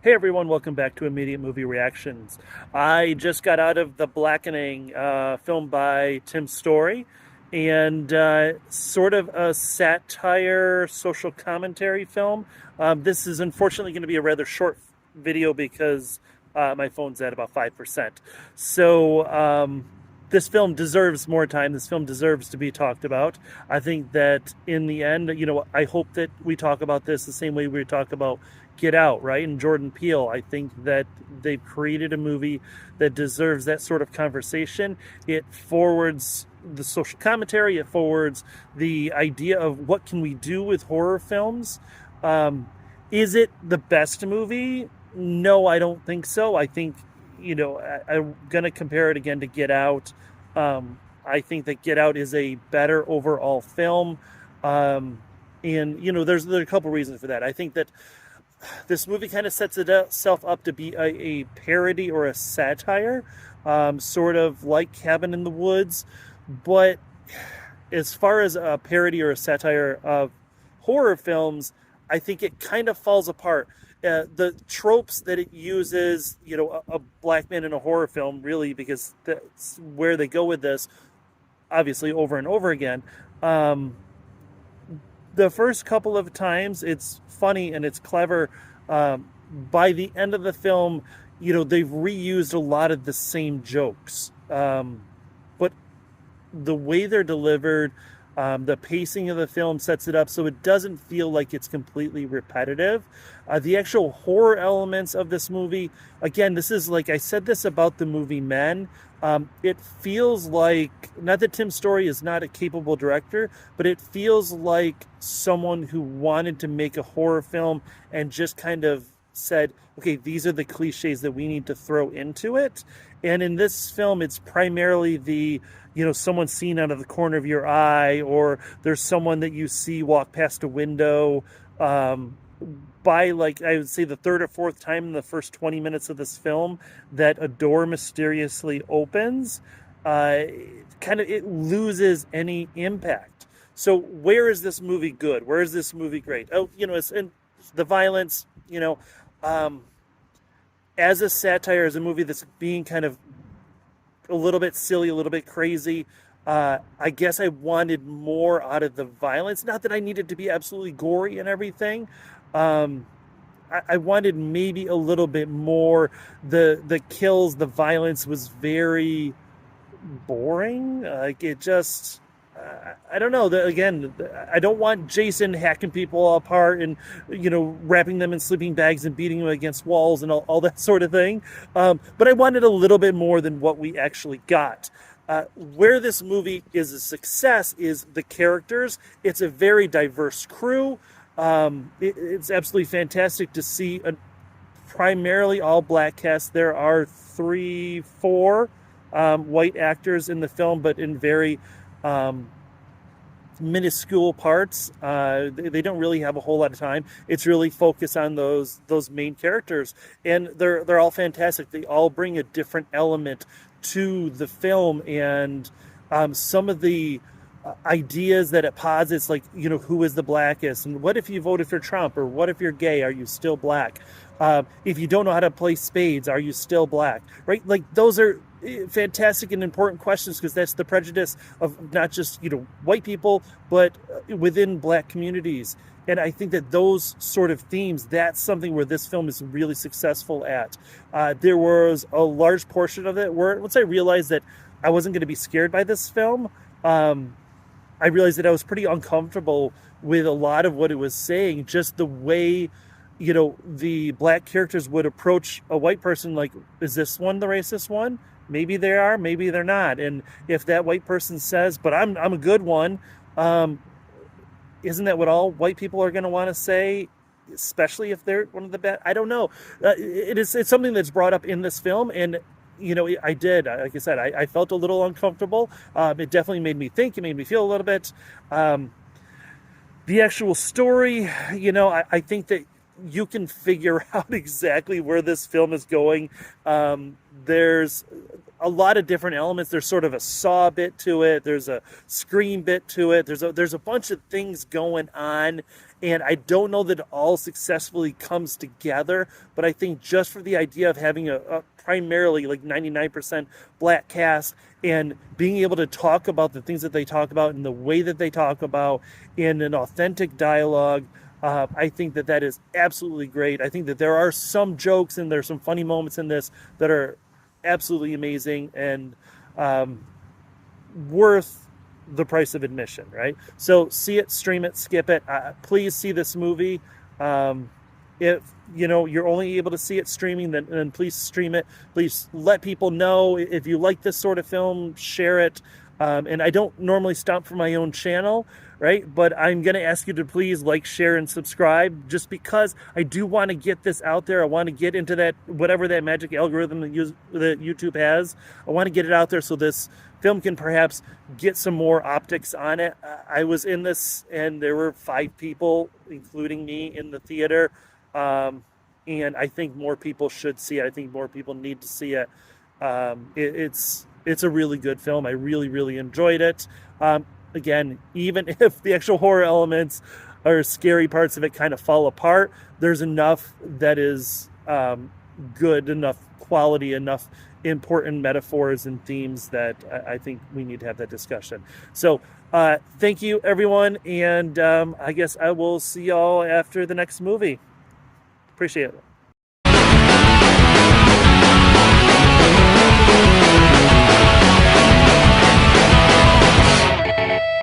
Hey everyone, welcome back to Immediate Movie Reactions. I just got out of the Blackening film by Tim Story, and sort of a satire, social commentary film. This is unfortunately going to be a rather short video because my phone's at about 5%. So this film deserves more time. This film deserves to be talked about. I think that in the end, I hope that we talk about this the same way we talk about Get Out, right? And Jordan Peele. I think that they've created a movie that deserves that sort of conversation. It forwards the social commentary. It forwards the idea of what can we do with horror films. Is it the best movie? No, I don't think so. I think, I'm going to compare it again to Get Out. I think that Get Out is a better overall film. And, there's a couple reasons for that. I think that this movie kind of sets itself up to be a parody or a satire, sort of like Cabin in the Woods. But as far as a parody or a satire of horror films, I think it kind of falls apart. The tropes that it uses, a black man in a horror film, really, because that's where they go with this, obviously, over and over again. The first couple of times, it's funny and it's clever. By the end of the film, they've reused a lot of the same jokes. But the way they're delivered, the pacing of the film sets it up so it doesn't feel like it's completely repetitive. The actual horror elements of this movie, again, this is like I said this about the movie Men. It feels like, not that Tim Story is not a capable director, but it feels like someone who wanted to make a horror film and just kind of said, okay, these are the cliches that we need to throw into it. And in this film, it's primarily someone seen out of the corner of your eye, or there's someone that you see walk past a window. By, like, I would say the third or fourth time in the first 20 minutes of this film that a door mysteriously opens, it loses any impact. So where is this movie good? Where is this movie great? Oh, it's in the violence, as a satire, as a movie that's being kind of a little bit silly, a little bit crazy. I guess I wanted more out of the violence. Not that I needed to be absolutely gory and everything. I wanted maybe a little bit more. The kills, the violence was very boring. Like, it just, I don't know. Again, I don't want Jason hacking people apart and, wrapping them in sleeping bags and beating them against walls and all that sort of thing. But I wanted a little bit more than what we actually got. Where this movie is a success is the characters. It's a very diverse crew. It's absolutely fantastic to see a primarily all black cast. There are 3-4 white actors in the film, but in very minuscule parts. They don't really have a whole lot of time. It's really focused on those main characters, and they're all fantastic. They all bring a different element to the film, and some of the ideas that it posits, like, who is the blackest, and what if you voted for Trump, or what if you're gay, are you still black? If you don't know how to play spades, are you still black? Right? Like, those are fantastic and important questions, because that's the prejudice of not just white people, but within black communities. And I think that those sort of themes, that's something where this film is really successful at. There was a large portion of it where, once I realized that I wasn't going to be scared by this film, I realized that I was pretty uncomfortable with a lot of what it was saying. Just the way, the black characters would approach a white person, like, is this one the racist one? Maybe they are, maybe they're not. And if that white person says, but I'm a good one, isn't that what all white people are going to want to say, especially if they're one of the bad? I don't know. It's something that's brought up in this film, and I did, like I said, I felt a little uncomfortable. It definitely made me think. It made me feel a little bit. The actual story, I think that you can figure out exactly where this film is going. There's a lot of different elements. There's sort of a Saw bit to it. There's a Scream bit to it. There's a bunch of things going on, and I don't know that it all successfully comes together. But I think just for the idea of having a primarily like 99% black cast and being able to talk about the things that they talk about in the way that they talk about in an authentic dialogue. I think that that is absolutely great. I think that there are some jokes and there's some funny moments in this that are absolutely amazing and worth the price of admission, right? So see it, stream it, skip it. Please see this movie. If you're only able to see it streaming, then please stream it. Please let people know if you like this sort of film. Share it. And I don't normally stop for my own channel, right? But I'm going to ask you to please like, share, and subscribe just because I do want to get this out there. I want to get into that, whatever that magic algorithm that YouTube has. I want to get it out there so this film can perhaps get some more optics on it. I was in this and there were 5 people, including me, in the theater. And I think more people should see it. I think more people need to see it. It's a really good film. I really, really enjoyed it. Again, even if the actual horror elements or scary parts of it kind of fall apart, there's enough that is good, enough quality, enough important metaphors and themes that I think we need to have that discussion. So thank you, everyone. And I guess I will see y'all after the next movie. Appreciate it.